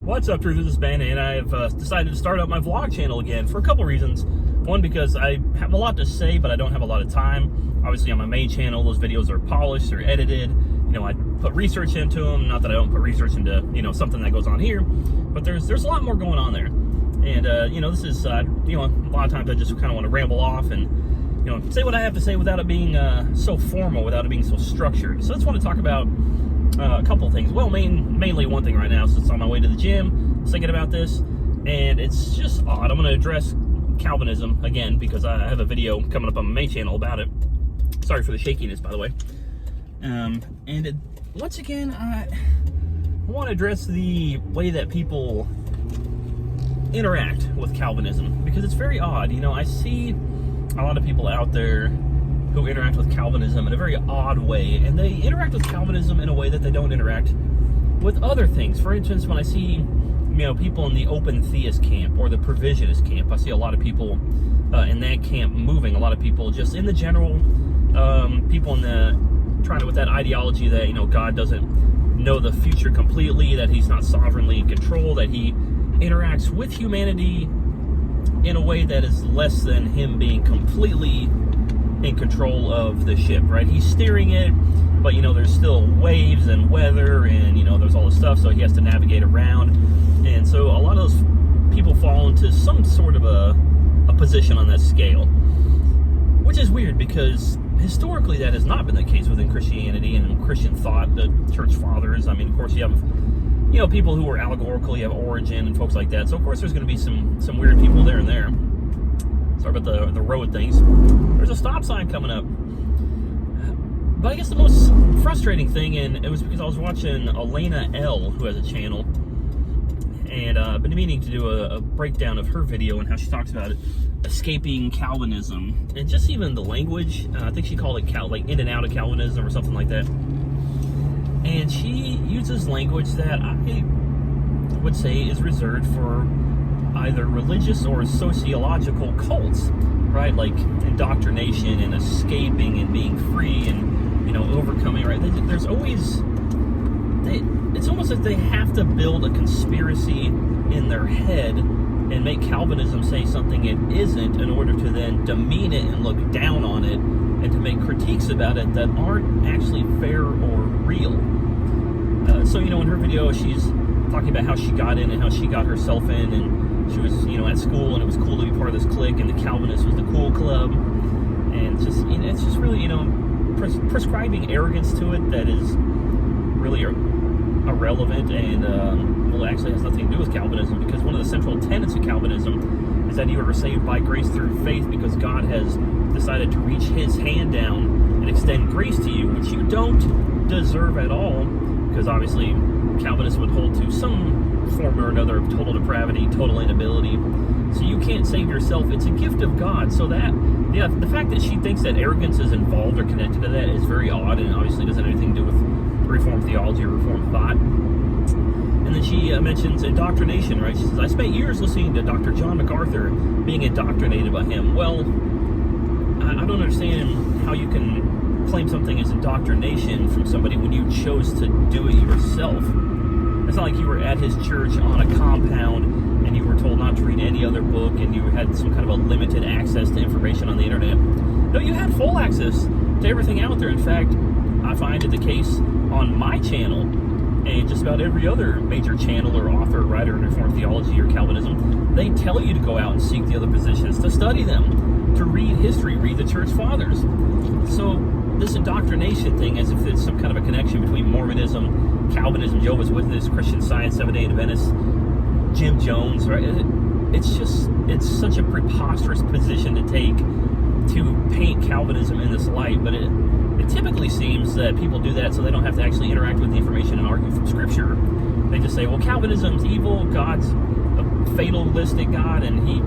What's up, Truth? This is Ben, and I've decided to start up my vlog channel again for a couple reasons. One, because I have a lot to say, but I don't have a lot of time. Obviously, on my main channel, those videos are polished, they're edited. You know, I put research into them. Not that I don't put research into, something that goes on here, but there's a lot more going on there. And, this is, a lot of times I just kind of want to ramble off and, say what I have to say without it being so formal, without it being so structured. So I just want to talk about a couple of things. Well, mainly one thing right now, since it's on my way to the gym, I was thinking about this, and it's just odd. I'm going to address Calvinism again because I have a video coming up on my main channel about it. Sorry for the shakiness, by the way. Once again, I want to address the way that people interact with Calvinism, because it's very odd. I see a lot of people out there who interact with Calvinism in a very odd way, and they interact with Calvinism in a way that they don't interact with other things. For instance, when I see people in the open theist camp or the provisionist camp, I see a lot of people in that camp moving. A lot of people just in the general, people in the trying with that ideology that God doesn't know the future completely, that He's not sovereignly in control, that He interacts with humanity in a way that is less than Him being completely in control of the ship, right? He's steering it, but there's still waves and weather, and there's all this stuff, so he has to navigate around. And so a lot of those people fall into some sort of a position on that scale, which is weird because historically that has not been the case within Christianity and Christian thought. The church fathers, of course you have people who were allegorical. You have Origen and folks like that, so of course there's going to be some weird people there and there. Sorry about the road things. There's a stop sign coming up. But I guess the most frustrating thing, and it was because I was watching Elena L, who has a channel, and I've been meaning to do a breakdown of her video and how she talks about escaping Calvinism, and just even the language. I think she called it like in and out of Calvinism or something like that. And she uses language that I would say is reserved for either religious or sociological cults, right? Like indoctrination and escaping and being free and overcoming, right? There's always it's almost like they have to build a conspiracy in their head and make Calvinism say something it isn't in order to then demean it and look down on it and to make critiques about it that aren't actually fair or real. So in her video she's talking about how she got in and how she got herself in, and she was at school and it was cool to be part of this clique, and the Calvinist was the cool club, and it's just really prescribing arrogance to it that is really irrelevant, and actually has nothing to do with Calvinism, because one of the central tenets of Calvinism is that you are saved by grace through faith because God has decided to reach His hand down and extend grace to you, which you don't deserve at all, because obviously Calvinists would hold to some form or another of total depravity, total inability. So you can't save yourself. It's a gift of God. So the fact that she thinks that arrogance is involved or connected to that is very odd, and obviously doesn't have anything to do with Reformed theology or Reformed thought. And then she mentions indoctrination, right? She says, I spent years listening to Dr. John MacArthur, being indoctrinated by him. Well, I don't understand how you can claim something as indoctrination from somebody when you chose to do it yourself. It's not like you were at his church on a compound and you were told not to read any other book and you had some kind of a limited access to information on the internet. No, you had full access to everything out there. In fact, I find it the case on my channel and just about every other major channel or author or writer in Reformed theology or Calvinism. They tell you to go out and seek the other positions, to study them, to read history, read the church fathers. So this indoctrination thing, as if it's some kind of a connection between Mormonism, Calvinism, Jehovah's Witness, Christian Science, Seventh-day Adventists, Jim Jones, right? It's such a preposterous position to take to paint Calvinism in this light, but it typically seems that people do that so they don't have to actually interact with the information and argue from Scripture. They just say, well, Calvinism's evil, God's a fatalistic God, and He,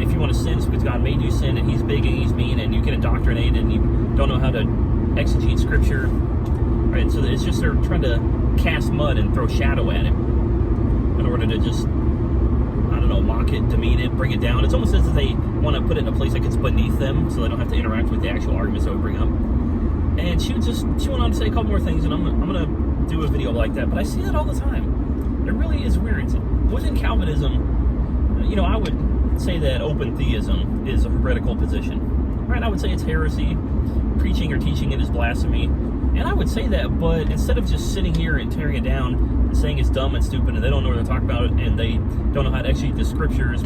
if you want to sin, it's because God made you sin, and He's big and He's mean, and you get indoctrinated, and you don't know how to exegete Scripture, right? So it's just they're trying to cast mud and throw shadow at it in order to just, mock it, demean it, bring it down. It's almost as if they want to put it in a place like it's beneath them so they don't have to interact with the actual arguments that we bring up. And she went on to say a couple more things, and I'm going to do a video like that, but I see that all the time. It really is weird. Within Calvinism, you know, I would say that open theism is a heretical position, right? I would say it's heresy. Preaching or teaching it is blasphemy. And I would say that, but instead of just sitting here and tearing it down and saying it's dumb and stupid and they don't know what they're talking about and they don't know how to exegete the scriptures,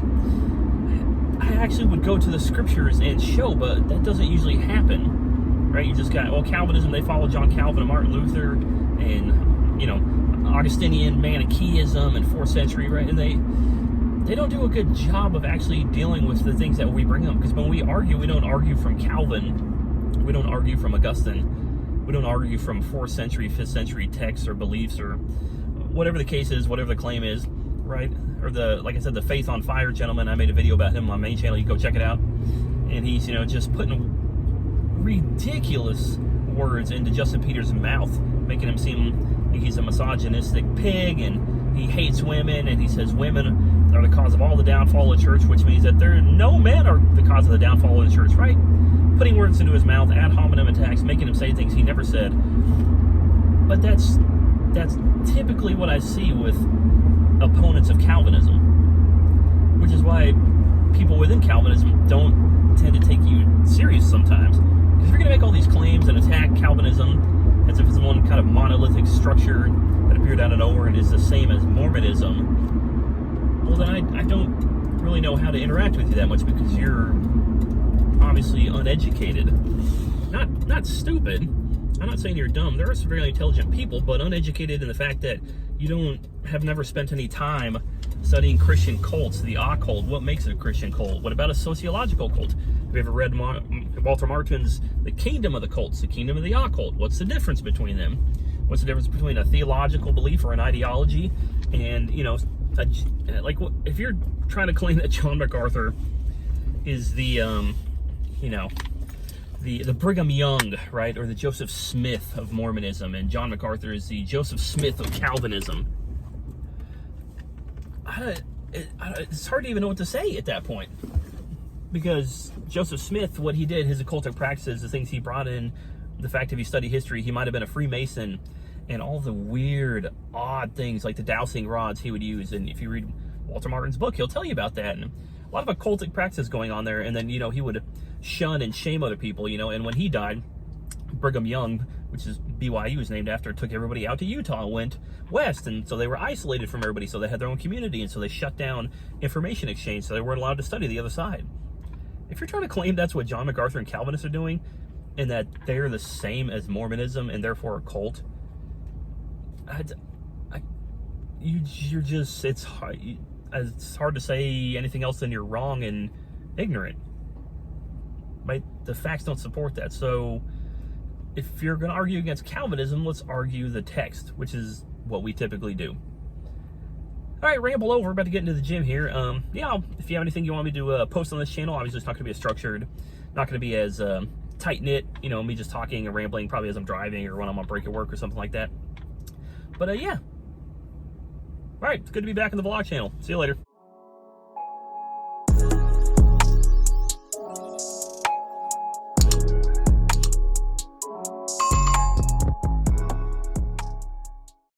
I actually would go to the scriptures and show, but that doesn't usually happen, right? You just got, well, Calvinism, they follow John Calvin and Martin Luther and, you know, Augustinian Manichaeism in 4th century, right? And they don't do a good job of actually dealing with the things that we bring up. Because when we argue, we don't argue from Calvin, we don't argue from Augustine, we don't argue from 4th century, 5th century texts or beliefs or whatever the case is, whatever the claim is, right? Or like I said, the Faith on Fire gentleman, I made a video about him on my main channel, you can go check it out. And he's, you know, just putting ridiculous words into Justin Peters' mouth, making him seem like he's a misogynistic pig and he hates women, and he says women are the cause of all the downfall of the church, which means that no men are the cause of the downfall of the church, right? Putting words into his mouth, ad hominem attacks, making him say things he never said. But that's typically what I see with opponents of Calvinism, which is why people within Calvinism don't tend to take you serious sometimes. Because if you're going to make all these claims and attack Calvinism as if it's one kind of monolithic structure that appeared out of nowhere and is the same as Mormonism, well then I don't really know how to interact with you that much, because you're obviously uneducated. Not stupid. I'm not saying you're dumb. There are some very intelligent people, but uneducated in the fact that you have never spent any time studying Christian cults, the occult. What makes it a Christian cult? What about a sociological cult? Have you ever read Walter Martin's The Kingdom of the Cults, The Kingdom of the Occult? What's the difference between them? What's the difference between a theological belief or an ideology and, you know, like if you're trying to claim that John MacArthur is the, you know, the Brigham Young, right, or the Joseph Smith of Mormonism, and John MacArthur is the Joseph Smith of Calvinism, it's hard to even know what to say at that point. Because Joseph Smith, what he did, his occultic practices, the things he brought in, the fact if you study history, he might have been a Freemason, and all the weird, odd things like the dowsing rods he would use. And if you read Walter Martin's book, he'll tell you about that. And a lot of occultic practices going on there. And then, you know, he would shun and shame other people, you know. And when he died, Brigham Young, which is BYU was named after, took everybody out to Utah and went west. And so they were isolated from everybody. So they had their own community. And so they shut down information exchange. So they weren't allowed to study the other side. If you're trying to claim that's what John MacArthur and Calvinists are doing, and that they're the same as Mormonism and therefore a cult, you're just, it's hard to say anything else than you're wrong and ignorant. Right? The facts don't support that. So if you're going to argue against Calvinism, let's argue the text, which is what we typically do. All right, ramble over, about to get into the gym here. Yeah, if you have anything you want me to post on this channel, obviously it's not going to be as structured, not going to be as tight-knit, you know, me just talking and rambling probably as I'm driving or when I'm on break at work or something like that. But yeah. All right, it's good to be back in the vlog channel. See you later.